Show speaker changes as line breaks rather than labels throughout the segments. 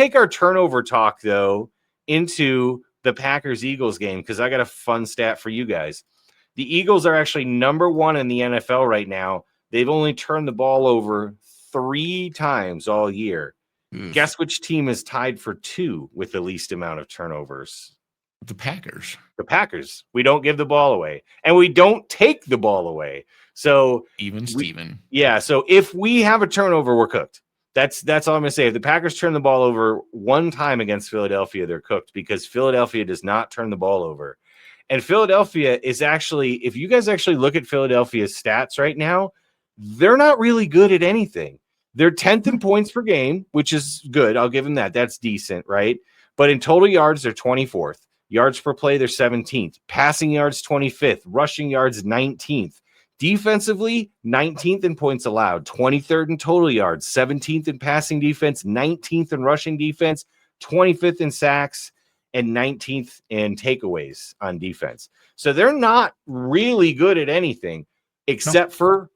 take our turnover talk, though, into the Packers-Eagles game because I got a fun stat for you guys. The Eagles are actually number 1 in the NFL right now. They've only turned the ball over 3 times all year. Guess which team is tied for 2 with the least amount of turnovers?
The Packers.
The Packers. We don't give the ball away, and we don't take the ball away. So
Steven.
Yeah. So if we have a turnover, we're cooked. That's all I'm going to say. If the Packers turn the ball over 1 time against Philadelphia, they're cooked because Philadelphia does not turn the ball over. And Philadelphia is actually, if you guys actually look at Philadelphia's stats right now, they're not really good at anything. They're 10th in points per game, which is good. I'll give them that. That's decent, right? But in total yards, they're 24th. Yards per play, they're 17th. Passing yards, 25th. Rushing yards, 19th. Defensively, 19th in points allowed, 23rd in total yards, 17th in passing defense, 19th in rushing defense, 25th in sacks, and 19th in takeaways on defense. So they're not really good at anything except for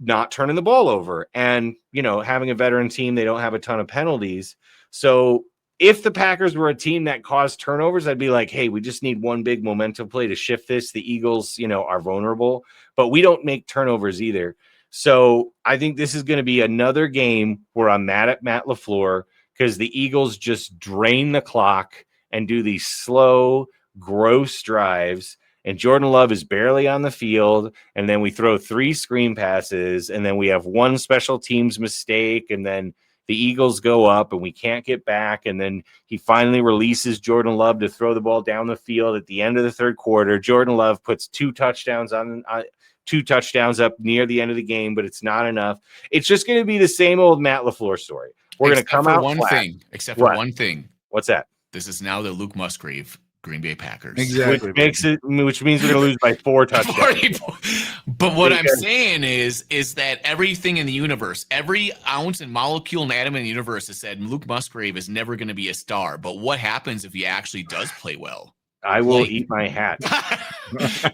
not turning the ball over. And, having a veteran team, they don't have a ton of penalties. So if the Packers were a team that caused turnovers, I'd be like, hey, we just need one big momentum play to shift this. The Eagles, are vulnerable, but we don't make turnovers either. So I think this is going to be another game where I'm mad at Matt LaFleur because the Eagles just drain the clock and do these slow, gross drives. And Jordan Love is barely on the field. And then we throw 3 screen passes. And then we have 1 special teams mistake. And then the Eagles go up and we can't get back. And then he finally releases Jordan Love to throw the ball down the field at the end of the 3rd quarter. Jordan Love puts 2 touchdowns up near the end of the game, but it's not enough. It's just going to be the same old Matt LaFleur story. We're going to come out flat.
Except for one thing.
What's that?
This is now the Luke Musgrave Green Bay Packers.
Exactly. Which means we're going to lose by 4 touchdowns.
But what I'm saying is that everything in the universe, every ounce and molecule and atom in the universe has said Luke Musgrave is never going to be a star. But what happens if he actually does play well?
I will eat my hat.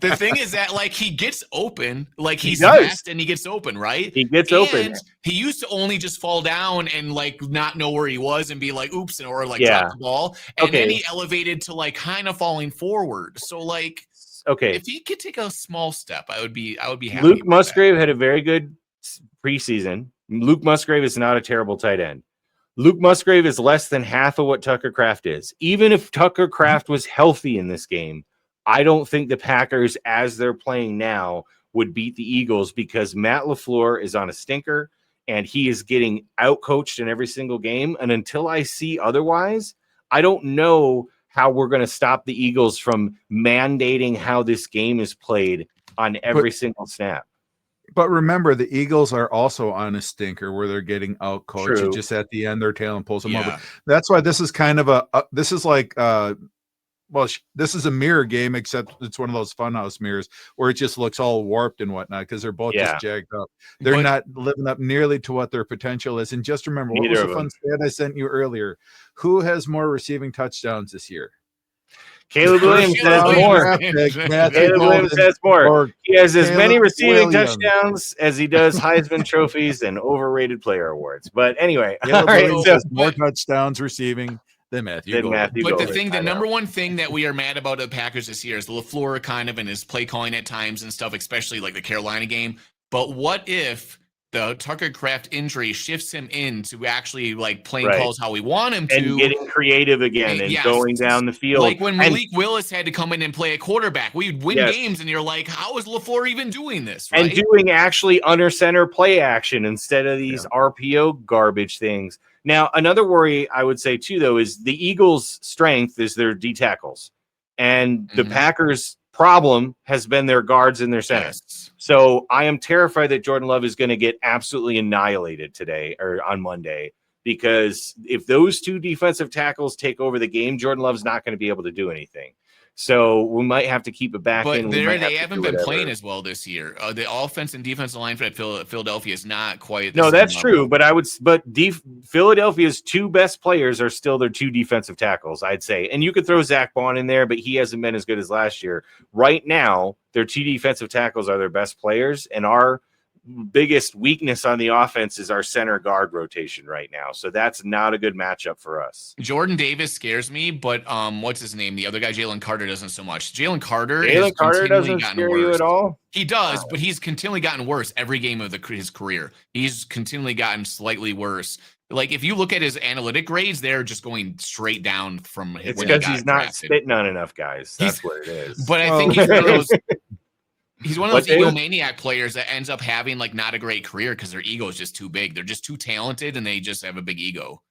The thing is that he gets open, he's fast and he gets open, right?
He gets open.
He used to only just fall down and not know where he was and be like, oops, or drop the ball. And then he elevated to kind of falling forward. So if he could take a small step, I would be happy.
Luke Musgrave had a very good preseason. Luke Musgrave is not a terrible tight end. Luke Musgrave is less than half of what Tucker Kraft is. Even if Tucker Kraft was healthy in this game, I don't think the Packers, as they're playing now, would beat the Eagles because Matt LaFleur is on a stinker and he is getting outcoached in every single game. And until I see otherwise, I don't know how we're going to stop the Eagles from mandating how this game is played on every single snap.
But remember, the Eagles are also on a stinker where they're getting out coached. And just at the end, their talent pulls them over. That's why this is kind of this is this is a mirror game, except it's one of those funhouse mirrors where it just looks all warped and whatnot because they're both just jacked up. They're not living up nearly to what their potential is. And just remember, what was the fun stat I sent you earlier? Who has more receiving touchdowns this year?
Caleb Williams has more. Caleb Williams has more. He has as many receiving touchdowns as he does Heisman trophies and overrated player awards. But anyway,
has more touchdowns receiving than Matthew Golden.
But the number one thing that we are mad about the Packers this year is LaFleur kind of in his play calling at times and stuff, especially the Carolina game. But what if the Tucker Kraft injury shifts him into actually playing calls how we want him to,
and getting creative again and going down the field.
Like when Malik Willis had to come in and play a quarterback, we'd win games, and you're like, how is LaFleur even doing this? Right?
And doing actually under center play action instead of these RPO garbage things. Now, another worry I would say too, though, is the Eagles' strength is their D tackles, and the Packers' problem has been their guards and their centers. Yes. So I am terrified that Jordan Love is going to get absolutely annihilated today or on Monday, because if those 2 defensive tackles take over the game, Jordan Love's not going to be able to do anything. So we might have to keep it back.
But they haven't been playing as well this year. The offense and defensive line for Philadelphia is not quite.
No, that's true. But Philadelphia's 2 best players are still their 2 defensive tackles, I'd say. And you could throw Zach Bond in there, but he hasn't been as good as last year. Right now, their 2 defensive tackles are their best players, and our biggest weakness on the offense is our center guard rotation right now. So that's not a good matchup for us.
Jordan Davis scares me, but what's his name? The other guy, Jalen Carter, doesn't so much. Jalen Carter
doesn't scare you at all?
He does, but he's continually gotten worse every game of his career. He's continually gotten slightly worse. Like, if you look at his analytic grades, they're just going straight down from his.
It's because he's not spitting on enough guys. That's what it is.
But I think he's one of those. He's one of those egomaniac players that ends up having like not a great career because their ego is just too big. They're just too talented and they just have a big ego.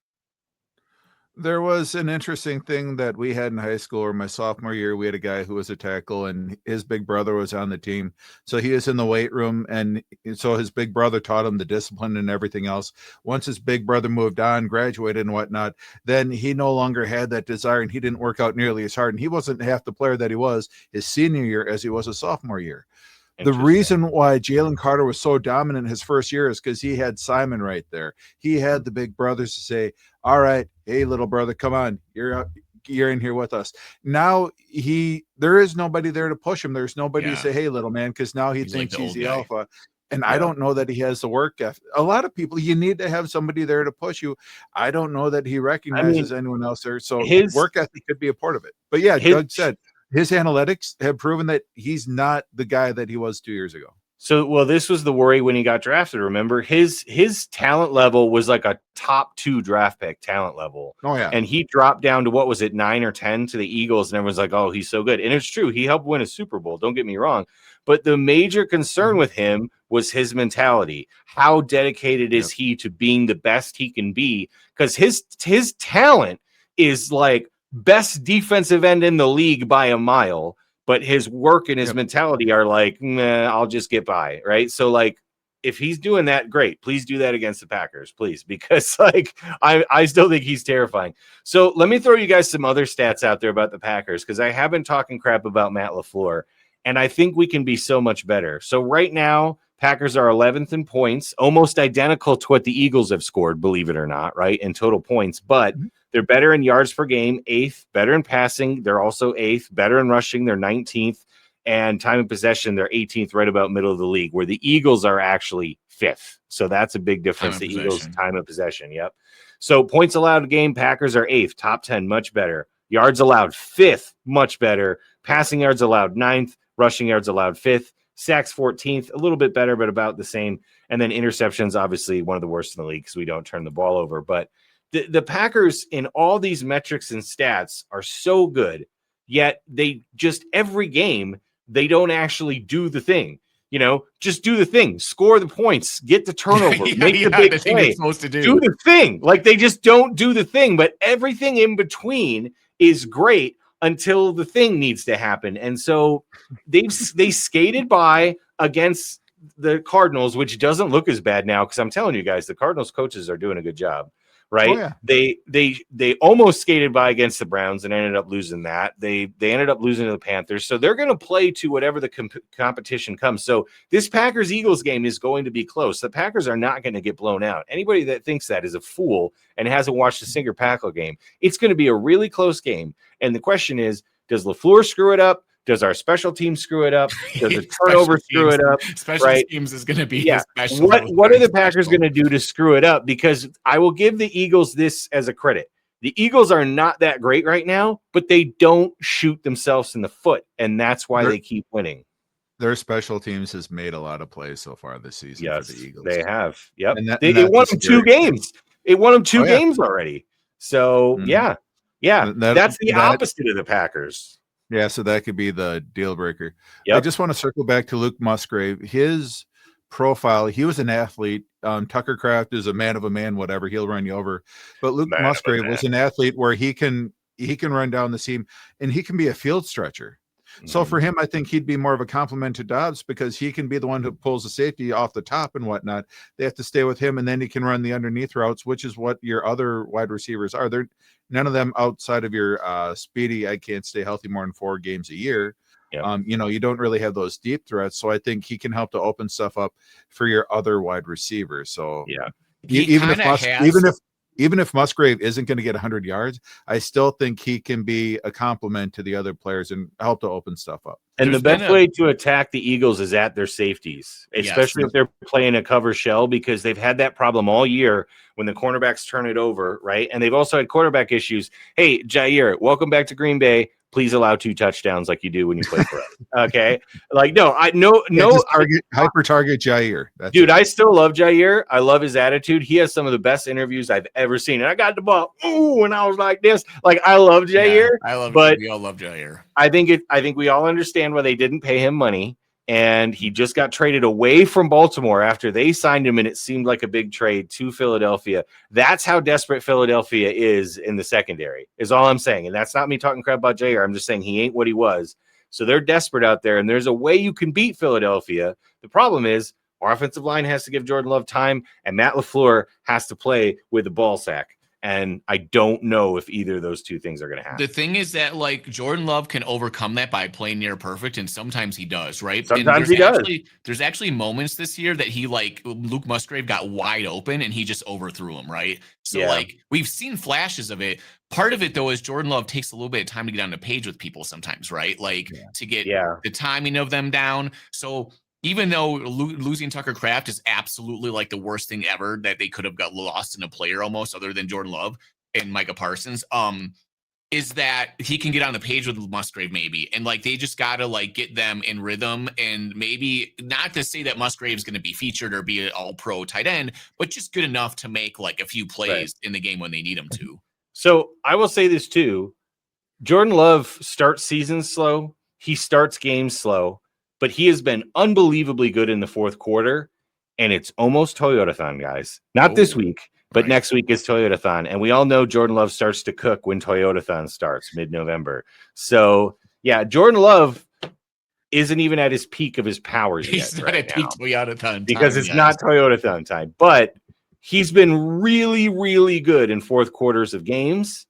There was an interesting thing that we had in high school, or my sophomore year. We had a guy who was a tackle, and his big brother was on the team. So he is in the weight room, and so his big brother taught him the discipline and everything else. Once his big brother moved on, graduated and whatnot, then he no longer had that desire, and he didn't work out nearly as hard. And he wasn't half the player that he was his senior year as he was a sophomore year. The reason why Jalen Carter was so dominant his first year is because he had Simon right there. He had the big brothers to say, all right, hey, little brother, come on. You're in here with us. Now there is nobody there to push him. There's nobody to say, hey, little man, because now he thinks he's the alpha. And I don't know that he has the work ethic. A lot of people, you need to have somebody there to push you. I don't know that he recognizes anyone else there. So his work ethic could be a part of it. But yeah, Doug said, his analytics have proven that he's not the guy that he was 2 years ago.
So, well, this was the worry when he got drafted. Remember, his talent level was like a top 2 draft pick talent level.
Oh, yeah.
And he dropped down to, what was it, 9 or 10 to the Eagles. And everyone's like, oh, he's so good. And it's true. He helped win a Super Bowl. Don't get me wrong. But the major concern with him was his mentality. How dedicated is he to being the best he can be? Because his talent is like best defensive end in the league by a mile, but his work and his mentality are like, nah, I'll just get by, right? So, like, if he's doing that, great. Please do that against the Packers, please, because like I still think he's terrifying. So let me throw you guys some other stats out there about the Packers, because I have been talking crap about Matt LaFleur, and I think we can be so much better. So right now, Packers are 11th in points, almost identical to what the Eagles have scored, believe it or not, right, in total points, but they're better in yards per game, 8th, better in passing. They're also 8th, better in rushing. They're 19th, and time of possession, they're 18th, right about middle of the league, where the Eagles are actually 5th. So that's a big difference. The Eagles' time of possession. Yep. So points allowed a game, Packers are 8th, top 10, much better. Yards allowed 5th, much better. Passing yards allowed 9th, rushing yards allowed 5th. Sacks 14th, a little bit better, but about the same. And then interceptions, obviously one of the worst in the league because we don't turn the ball over. But the Packers in all these metrics and stats are so good, yet they just every game, they don't actually do the thing. You know, just do the thing, score the points, get the turnover, make the big play,
supposed to
do the thing. Like, they just don't do the thing, but everything in between is great until the thing needs to happen. And so they skated by against the Cardinals, which doesn't look as bad now, because I'm telling you guys, the Cardinals coaches are doing a good job. Right. Oh, yeah. They almost skated by against the Browns and ended up losing that. They ended up losing to the Panthers. So they're going to play to whatever the competition comes. So this Packers Eagles game is going to be close. The Packers are not going to get blown out. Anybody that thinks that is a fool and hasn't watched the Singer Packle game. It's going to be a really close game. And the question is, does LaFleur screw it up? Does our special team screw it up? Does the turnover screw it up?
Special teams is going to be special.
What are the Packers going to do to screw it up? Because I will give the Eagles this as a credit. The Eagles are not that great right now, but they don't shoot themselves in the foot, and that's why they keep winning.
Their special teams has made a lot of plays so far this season for the Eagles.
They have. Yep. They won them 2 games. It won them 2 games already. So, that's the opposite of the Packers.
Yeah, so that could be the deal breaker. Yep. I just want to circle back to Luke Musgrave. His profile, he was an athlete. Tucker Kraft is a man of a man, whatever. He'll run you over. But Luke Musgrave was an athlete where he can run down the seam, and he can be a field stretcher. So for him, I think he'd be more of a compliment to Dobbs, because he can be the one who pulls the safety off the top and whatnot. They have to stay with him, and then he can run the underneath routes, which is what your other wide receivers are. They're none of them outside of your speedy, I can't stay healthy more than 4 games a year. Yep. You don't really have those deep threats. So I think he can help to open stuff up for your other wide receivers. So
yeah,
even even if Musgrave isn't going to get 100 yards, I still think he can be a complement to the other players and help to open stuff up.
And the best way to attack the Eagles is at their safeties, especially if they're playing a cover shell, because they've had that problem all year when the cornerbacks turn it over, right? And they've also had quarterback issues. Hey, Jair, welcome back to Green Bay. Please allow 2 touchdowns like you do when you play for us. Okay. Like,
hyper target Jair.
I still love Jair. I love his attitude. He has some of the best interviews I've ever seen. And I got the ball. Ooh, and I was like this. Like, I love Jair.
Yeah, we all love Jair.
I think we all understand why they didn't pay him money. And he just got traded away from Baltimore after they signed him, and it seemed like a big trade to Philadelphia. That's how desperate Philadelphia is in the secondary, is all I'm saying. And that's not me talking crap about Jair. I'm just saying he ain't what he was. So they're desperate out there, and there's a way you can beat Philadelphia. The problem is our offensive line has to give Jordan Love time, and Matt LaFleur has to play with the ball sack. And I don't know if either of those two things are going to happen.
The thing is that, like, Jordan Love can overcome that by playing near perfect, and sometimes he does, right?
Sometimes he does.
There's actually moments this year that he, like, Luke Musgrave got wide open and he just overthrew him, right? So, like, we've seen flashes of it. Part of it, though, is Jordan Love takes a little bit of time to get on the page with people sometimes, right? Like, to get the timing of them down. So even though losing Tucker Kraft is absolutely like the worst thing ever that they could have got lost in a player almost, other than Jordan Love and Micah Parsons, is that he can get on the page with Musgrave maybe. And like, they just got to like get them in rhythm, and maybe not to say that Musgrave's going to be featured or be an all pro tight end, but just good enough to make like a few plays in the game when they need him to.
So I will say this too. Jordan Love starts seasons slow. He starts games slow. But he has been unbelievably good in the fourth quarter, and it's almost Toyotathon, guys. Not this week, but next week is Toyotathon. And we all know Jordan Love starts to cook when Toyotathon starts mid-November. So, yeah, Jordan Love isn't even at his peak of his powers yet.
He's not at peak Toyotathon time.
Because it's not Toyotathon time. But he's been really, really good in fourth quarters of games.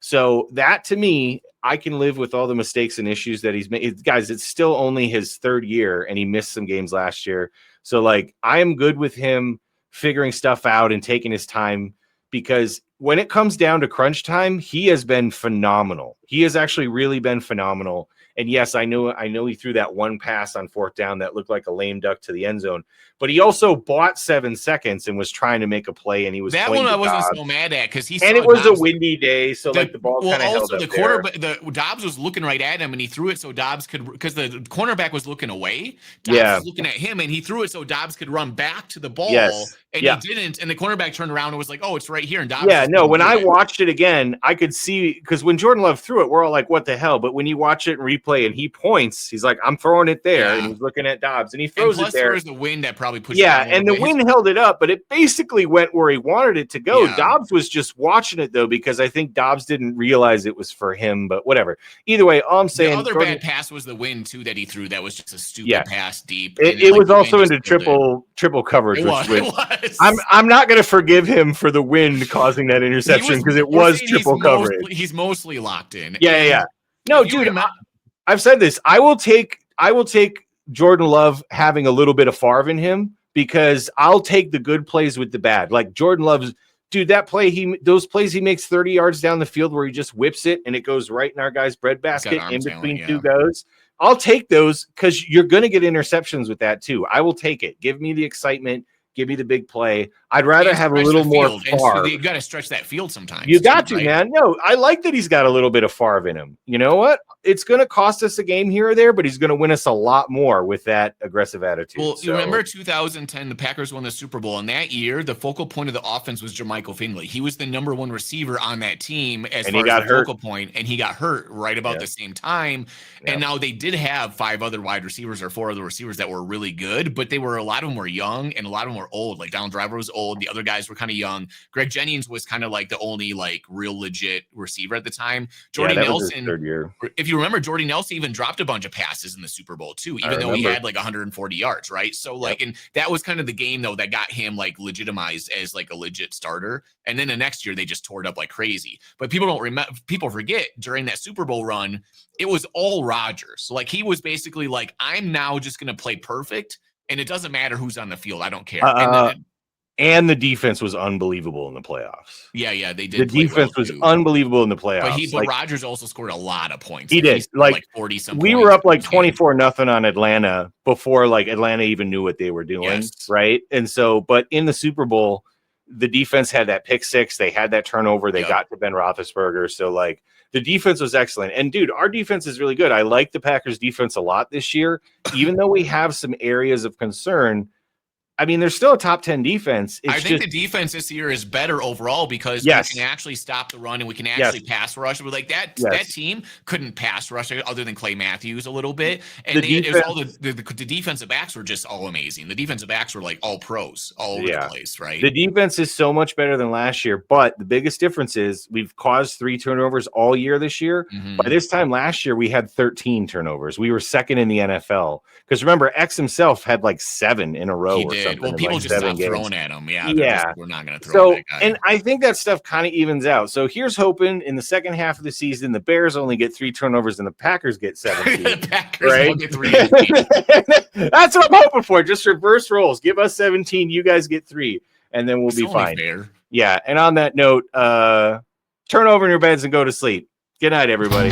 So that, to me, I can live with all the mistakes and issues that he's made. Guys, it's still only his third year, and he missed some games last year. So, like, I am good with him figuring stuff out and taking his time, because when it comes down to crunch time, he has been phenomenal. He has actually really been phenomenal. And yes, I know he threw that one pass on fourth down that looked like a lame duck to the end zone, but he also bought 7 seconds and was trying to make a play. And he was
that one I wasn't so mad at, because
it was a windy day, so like the ball kind of held up there.
The Dobbs was looking right at him, and he threw it so Dobbs could, because the cornerback was looking away. Dobbs was looking at him, and he threw it so Dobbs could run back to the ball. And he didn't, and the cornerback turned around and was like, "Oh, it's right here." And Dobbs,
when I watched it again, I could see, because when Jordan Love threw it, we're all like, "What the hell?" But when you watch it and replay, and he points, he's like, "I'm throwing it there," and he's looking at Dobbs, and he throws it there.
There was the wind that probably pushed.
And the wind held it up, but it basically went where he wanted it to go. Dobbs was just watching it though, because I think Dobbs didn't realize it was for him. But whatever. Either way, all I'm saying,
the other bad pass was the wind too that he threw. That was just a stupid pass deep.
It was also into triple coverage. It was. I'm not going to forgive him for the wind causing that interception, because it was triple coverage.
He's mostly locked in.
Yeah. No, dude, I've said this. I will take Jordan Love having a little bit of Favre in him, because I'll take the good plays with the bad. Like Jordan Love's, dude, those plays he makes 30 yards down the field where he just whips it and it goes right in our guy's breadbasket in between two goes. I'll take those, because you're going to get interceptions with that too. I will take it. Give me the excitement. Give me the big play. I'd rather have a little more Favre.
You got to stretch that field sometimes.
You got to, man. No, I like that he's got a little bit of Favre in him. You know what? It's going to cost us a game here or there, but he's going to win us a lot more with that aggressive attitude.
Well, you remember 2010, the Packers won the Super Bowl, and that year, the focal point of the offense was Jermichael Finley. He was the number one receiver on that team as far as the focal point, and he got hurt right about the same time. And now they did have 5 other wide receivers or 4 other receivers that were really good, but a lot of them were young and a lot of them were old. Like Donald Driver was old. The other guys were kind of young. Greg Jennings was kind of like the only like real legit receiver at the time. Jordy Nelson,
third year.
If you remember, Jordy Nelson even dropped a bunch of passes in the Super Bowl too, even though he had like 140 yards, right? So like, and that was kind of the game though that got him like legitimized as like a legit starter. And then the next year they just tore it up like crazy. But people don't remember. People forget during that Super Bowl run, it was all Rodgers. So like he was basically like, I'm now just going to play perfect. And it doesn't matter who's on the field. I don't care.
And the defense was unbelievable in the playoffs.
Yeah, they did.
The defense was unbelievable in the playoffs.
But Rodgers also scored a lot of points.
He did.
Like 40 some.
We were up like 24-0 on Atlanta before like Atlanta even knew what they were doing,
yes.
right? And so, but in the Super Bowl, the defense had that pick six. They had that turnover. They got to Ben Roethlisberger. So like the defense was excellent. And dude, our defense is really good. I like the Packers defense a lot this year, even though we have some areas of concern. I mean, there's still a top 10 defense.
I think the defense this year is better overall because we can actually stop the run and we can actually pass rush. But like that team couldn't pass rush other than Clay Matthews a little bit. And the defensive backs were just all amazing. The defensive backs were like all pros all over the place, right?
The defense is so much better than last year. But the biggest difference is we've caused 3 turnovers all year this year.
Mm-hmm.
By this time last year, we had 13 turnovers. We were second in the NFL. Because remember, X himself had like 7 in a row.
He did. Well, people just stopped throwing at him. We're not going to throw
so,
at that guy.
And I think that stuff kind of evens out. So here's hoping in the second half of the season, the Bears only get 3 turnovers and the Packers get 17.
The Packers
right?
get 3.
That's what I'm hoping for. Just reverse roles. Give us 17. You guys get 3. And then we'll be fine.
Fair.
Yeah. And on that note, turn over in your beds and go to sleep. Good night, everybody.